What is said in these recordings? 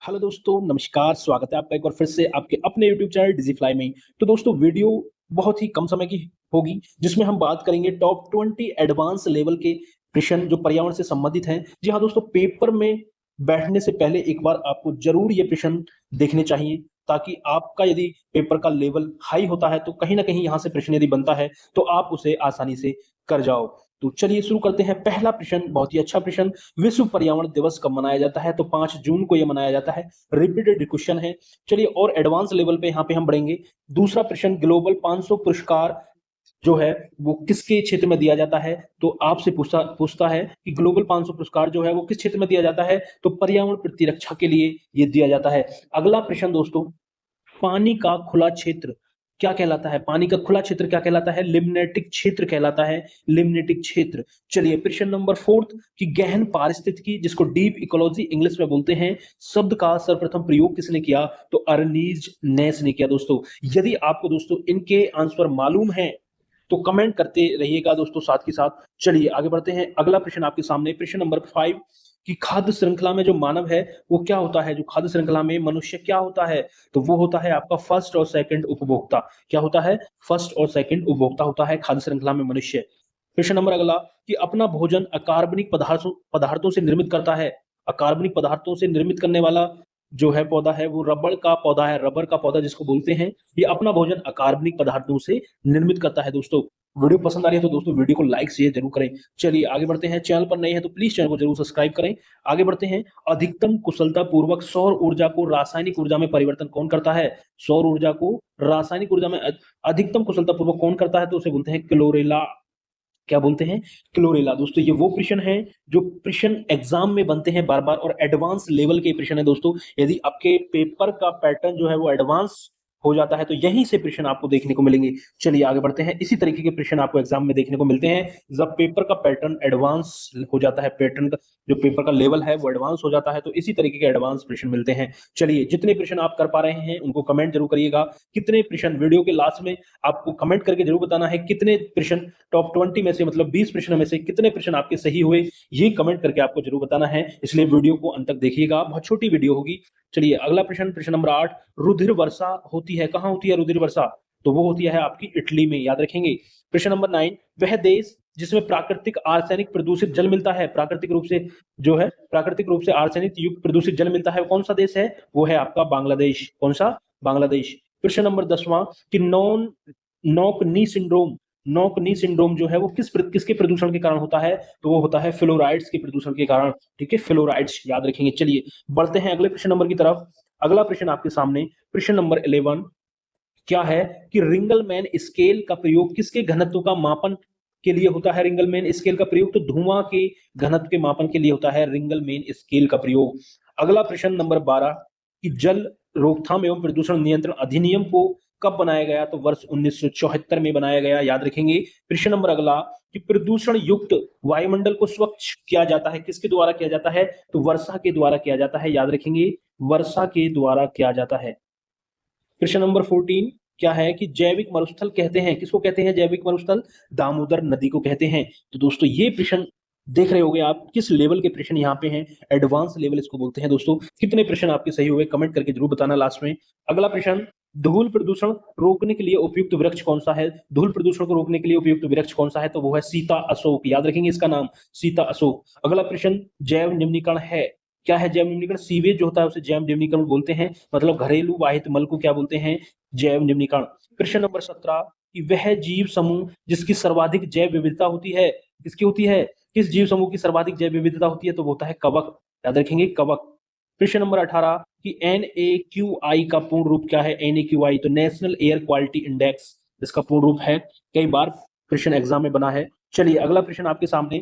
Hello दोस्तों, नमस्कार। स्वागत है आपका एक बार फिर से आपके अपने यूट्यूब चैनल डिजिफ्लाई में। तो दोस्तों, वीडियो बहुत ही कम समय की होगी जिसमें हम बात करेंगे टॉप 20 एडवांस लेवल के प्रश्न जो पर्यावरण से संबंधित हैं। जी हाँ दोस्तों, पेपर में बैठने से पहले एक बार आपको जरूर ये प्रश्न देखने चाहिए, ताकि आपका यदि पेपर का लेवल हाई होता है तो कहीं ना कहीं यहाँ से प्रश्न यदि बनता है तो आप उसे आसानी से कर जाओ। तो चलिए शुरू करते हैं। पहला प्रश्न बहुत ही अच्छा प्रश्न। विश्व पर्यावरण दिवस कब मनाया जाता है? तो 5 जून को यह मनाया जाता है। रिपीटेड क्वेश्चन है। चलिए और एडवांस लेवल पे यहाँ पे हम बढ़ेंगे। दूसरा प्रश्न, ग्लोबल 500 पुरस्कार जो है वो किसके क्षेत्र में दिया जाता है? तो आपसे पूछता पूछता है कि ग्लोबल 500 पुरस्कार जो है वो किस क्षेत्र में दिया जाता है? तो पर्यावरण प्रतिरक्षा के लिए ये दिया जाता है। अगला प्रश्न दोस्तों, पानी का खुला क्षेत्र क्या कहलाता है? पानी का खुला क्षेत्र क्या कहलाता है? लिम्नेटिक क्षेत्र कहलाता है। लिम्नेटिक क्षेत्र। चलिए प्रश्न नंबर 4 कि गहन पारिस्थितिकी जिसको डीप इकोलॉजी इंग्लिश में बोलते हैं, शब्द का सर्वप्रथम प्रयोग किसने किया? तो अर्नीज नेस ने किया। दोस्तों यदि आपको दोस्तों इनके आंसर मालूम है तो कमेंट करते रहिएगा दोस्तों साथ के साथ। चलिए आगे बढ़ते हैं। अगला प्रश्न आपके सामने, प्रश्न नंबर 5 कि खाद्य श्रृंखला में जो मानव है वो क्या होता है? जो खाद्य श्रृंखला में मनुष्य क्या होता है? तो वो होता है आपका फर्स्ट और सेकंड उपभोक्ता। क्या होता है? फर्स्ट और सेकंड उपभोक्ता होता है खाद्य श्रृंखला में मनुष्य। प्रश्न नंबर अगला कि अपना भोजन अकार्बनिक पदार्थों पदार्थों से निर्मित करता है। अकार्बनिक पदार्थों से निर्मित करने वाला जो है पौधा है वो रबड़ का पौधा है। रबर का पौधा जिसको बोलते हैं, ये अपना भोजन अकार्बनिक पदार्थों से निर्मित करता है। दोस्तों वीडियो पसंद आ रही है तो दोस्तों वीडियो को लाइक शेयर जरूर करें। चलिए आगे बढ़ते हैं। चैनल पर नए हैं तो प्लीज चैनल को जरूर सब्सक्राइब करें। आगे बढ़ते हैं। अधिकतम कुशलता पूर्वक सौर ऊर्जा को रासायनिक ऊर्जा में परिवर्तन कौन करता है? सौर ऊर्जा को रासायनिक ऊर्जा में अधिकतम कुशलता पूर्वक कौन करता है? तो उसे बोलते हैं क्लोरेला। क्या बोलते हैं? क्लोरेला। दोस्तों ये वो प्रश्न है जो प्रश्न एग्जाम में बनते हैं बार बार और एडवांस लेवल के प्रश्न है। दोस्तों यदि आपके पेपर का पैटर्न जो है वो एडवांस हो जाता है तो यहीं से प्रश्न आपको देखने को मिलेंगे। चलिए आगे बढ़ते हैं। इसी तरीके के प्रश्न आपको एग्जाम में देखने को मिलते हैं जब पेपर का पैटर्न एडवांस हो जाता है। पैटर्न का जो पेपर का लेवल है वो एडवांस हो जाता है तो इसी तरीके के एडवांस प्रश्न मिलते हैं। चलिए जितने प्रश्न आप कर पा रहे हैं उनको कमेंट जरूर करिएगा। कितने प्रश्न, वीडियो के लास्ट में आपको कमेंट करके जरूर बताना है कितने प्रश्न टॉप 20 में से, मतलब 20 प्रश्नों में से कितने प्रश्न आपके सही हुए, ये कमेंट करके आपको जरूर बताना है। इसलिए वीडियो को अंत तक देखिएगा, बहुत छोटी वीडियो होगी। चलिए अगला प्रश्न, प्रश्न नंबर 8, रुधिर वर्षा होती है, कहां होती है रुधिर वर्षा? तो वो होती है आपकी इटली में, याद रखेंगे। प्रश्न नंबर 9, वह देश जिसमें प्राकृतिक आर्सेनिक प्रदूषित जल मिलता है, प्राकृतिक रूप से जो है प्राकृतिक रूप से आर्सेनिक युक्त प्रदूषित जल मिलता है, वो कौन सा देश है? वो है आपका बांग्लादेश। कौन सा? बांग्लादेश। प्रश्न नंबर 10वां कि non knock knee syndrome, knock knee syndrome जो है वो किसके प्रदूषण के कारण होता है? तो वो होता है फ्लोराइड्स के प्रदूषण के कारण। ठीक है, फ्लोराइड्स याद रखेंगे। चलिए बढ़ते हैं अगले प्रश्न नंबर की तरफ। अगला प्रश्न आपके सामने, प्रश्न नंबर 11 क्या है कि रिंगलमैन स्केल का प्रयोग किसके घनत्व का मापन के लिए होता है? रिंगलमैन स्केल का प्रयोग तो धुआं के घनत्व के मापन के लिए होता है रिंगलमैन स्केल का प्रयोग। अगला प्रश्न नंबर 12 कि जल रोकथाम एवं प्रदूषण नियंत्रण अधिनियम को कब बनाया गया? तो वर्ष 1974 में बनाया गया, याद रखेंगे। प्रश्न नंबर अगला कि प्रदूषण युक्त वायुमंडल को स्वच्छ किया जाता है, किसके द्वारा किया जाता है? तो वर्षा के द्वारा किया जाता है, याद रखेंगे, वर्षा के द्वारा किया जाता है। प्रश्न नंबर 14 क्या है कि जैविक मरुस्थल कहते हैं, किसको कहते हैं जैविक मरुस्थल? दामोदर नदी को कहते हैं। तो दोस्तों ये प्रश्न देख रहे होंगे आप किस लेवल के प्रश्न यहाँ पे हैं, एडवांस लेवल इसको बोलते हैं। दोस्तों कितने प्रश्न आपके सही हुए कमेंट करके जरूर बताना लास्ट में। अगला प्रश्न, धूल प्रदूषण रोकने के लिए उपयुक्त वृक्ष कौन सा है? धूल प्रदूषण को रोकने के लिए उपयुक्त वृक्ष कौन सा है? तो वो है सीता अशोक, याद रखेंगे इसका नाम, सीता अशोक। अगला प्रश्न, जैव निम्नीकरण है, क्या है जैव निम्नीकरण? सीवेज जो होता है उसे जैव निम्नीकरण बोलते हैं, मतलब घरेलू वाहित मल को क्या बोलते हैं? जैव निम्नीकरण। प्रश्न नंबर 17 कि वह जीव समूह जिसकी सर्वाधिक जैव विविधता होती है, किसकी होती है? किस जीव समूह की सर्वाधिक जैव विविधता होती है? तो वो होता है कवक, याद रखेंगे कवक। प्रश्न नंबर 18 कि NAQI का पूर्ण रूप क्या है? NAQI तो नेशनल एयर क्वालिटी इंडेक्स इसका पूर्ण रूप है, कई बार प्रश्न एग्जाम में बना है। चलिए अगला प्रश्न आपके सामने,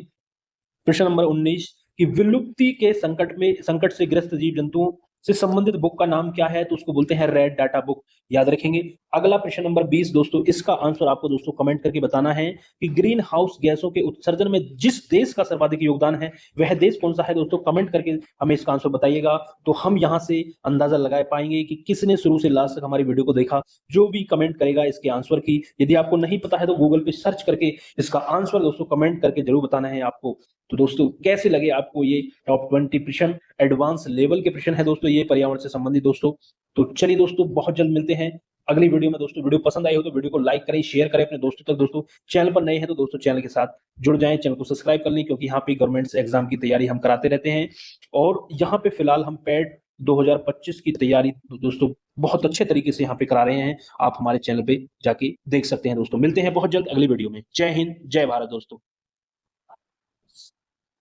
प्रश्न नंबर 19 कि विलुप्ति के संकट से ग्रस्त जीव जंतुओं से संबंधित बुक का नाम क्या है? तो उसको बोलते हैं रेड डाटा बुक। याद रखेंगे। अगला प्रश्न नंबर 20 दोस्तों, इसका आंसर आपको दोस्तों कमेंट करके बताना है कि ग्रीन हाउस गैसों के उत्सर्जन में जिस देश का सर्वाधिक योगदान है वह देश कौन सा है दोस्तों, कमेंट करके हमें इसका आंसर बताइएगा। तो हम यहां से अंदाजा लगा पाएंगे कि किसने शुरू से लास्ट तक हमारी वीडियो को देखा। जो भी कमेंट करेगा इसके आंसर की, यदि आपको नहीं पता है तो गूगल पे सर्च करके इसका आंसर दोस्तों कमेंट करके जरूर बताना है आपको। तो दोस्तों कैसे लगे आपको ये टॉप 20 प्रश्न, एडवांस लेवल के प्रश्न है दोस्तों ये पर्यावरण से संबंधित दोस्तों। तो चलिए दोस्तों बहुत जल्द मिलते हैं अगली वीडियो में दोस्तों। वीडियो पसंद आई हो तो वीडियो को लाइक करें, शेयर करें अपने दोस्तों तक दोस्तों। चैनल पर नए हैं तो दोस्तों चैनल के साथ जुड़ जाएं, चैनल को सब्सक्राइब कर लें, क्योंकि यहाँ पे गवर्नमेंट एग्जाम की तैयारी हम कराते रहते हैं। और यहाँ पे फिलहाल हम पैड 2025 की तैयारी दोस्तों बहुत अच्छे तरीके से यहाँ पे करा रहे हैं। आप हमारे चैनल पे जाके देख सकते हैं दोस्तों। मिलते हैं बहुत जल्द अगली वीडियो में। जय हिंद, जय भारत दोस्तों।